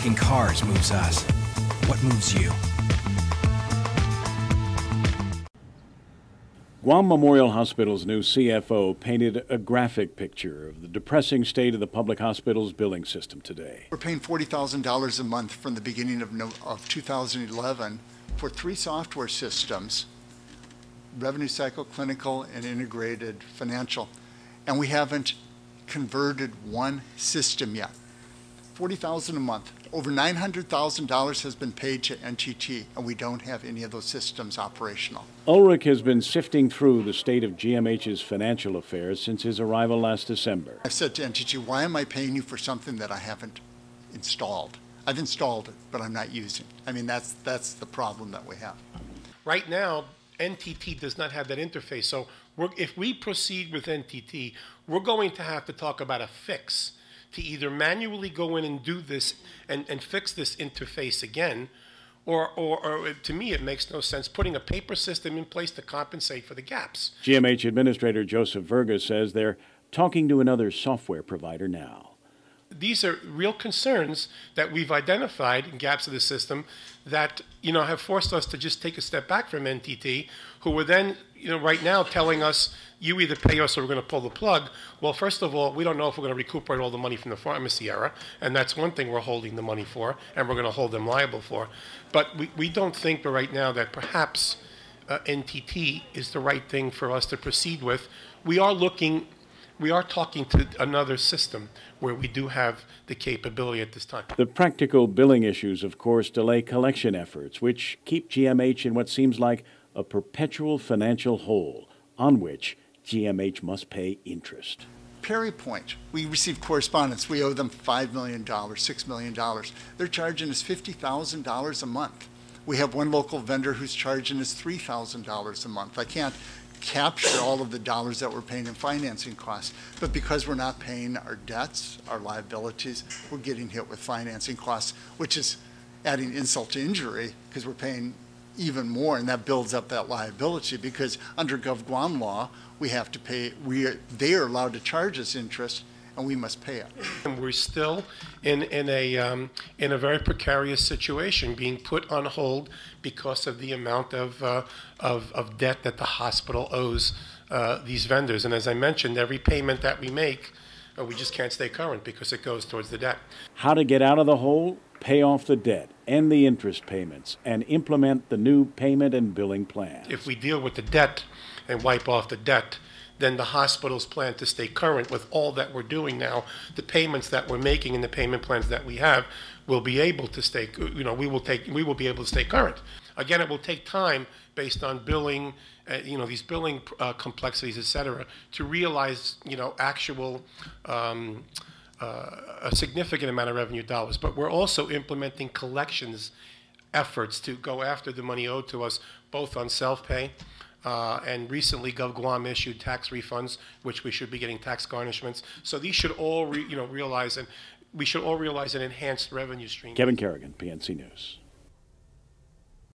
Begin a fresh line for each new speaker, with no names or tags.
making cars moves us. What moves you?
Guam Memorial Hospital's new CFO painted a graphic picture of the depressing state of the public hospital's billing system today.
We're paying $40,000 a month from the beginning of 2011 for 3 software systems: revenue cycle, clinical, and integrated financial. And we haven't converted one system yet. $40,000 a month. Over $900,000 has been paid to NTT, and we don't have any of those systems operational.
Ulrich has been sifting through the state of GMH's financial affairs since his arrival last December.
I've said to NTT, why am I paying you for something that I haven't installed? I've installed it, but I'm not using. I mean, that's the problem that we have.
Right now, NTT does not have that interface. So if we proceed with NTT, we're going to have to talk about a fix to either manually go in and do this and fix this interface again, or to me it makes no sense putting a paper system in place to compensate for the gaps.
GMH Administrator Joseph Verga says they're talking to another software provider now.
These are real concerns that we've identified in gaps of the system that, have forced us to just take a step back from NTT, who were then, right now telling us, you either pay us or we're going to pull the plug. Well, first of all, we don't know if we're going to recuperate all the money from the pharmacy error, and that's one thing we're holding the money for, and we're going to hold them liable for. But we don't think right now that perhaps NTT is the right thing for us to proceed with. We are talking to another system where we do have the capability at this time.
The practical billing issues, of course, delay collection efforts, which keep GMH in what seems like a perpetual financial hole on which GMH must pay interest.
Perry Point, we received correspondence. We owe them $5 million, $6 million. They're charging us $50,000 a month. We have one local vendor who's charging us $3,000 a month. I can't capture all of the dollars that we're paying in financing costs, but because we're not paying our debts, our liabilities, we're getting hit with financing costs, which is adding insult to injury because we're paying even more, and that builds up that liability because under Gov Guam law, we have to pay, they are allowed to charge us interest, and we must pay it.
And we're still in a very precarious situation, being put on hold because of the amount of debt that the hospital owes these vendors. And as I mentioned, every payment that we make, we just can't stay current because it goes towards the debt.
How to get out of the hole? Pay off the debt, end the interest payments, and implement the new payment and billing plan.
If we deal with the debt and wipe off the debt, then the hospitals plan to stay current with all that we're doing now. The payments that we're making and the payment plans that we have will be able to stay, we will be able to stay current. Again, it will take time based on billing, these billing complexities, et cetera, to realize, actual a significant amount of revenue dollars. But we're also implementing collections efforts to go after the money owed to us, both on self-pay, and recently Gov Guam issued tax refunds, which we should be getting tax garnishments. So these should all, realize, and we should all realize an enhanced revenue stream.
Kevin Kerrigan, PNC News.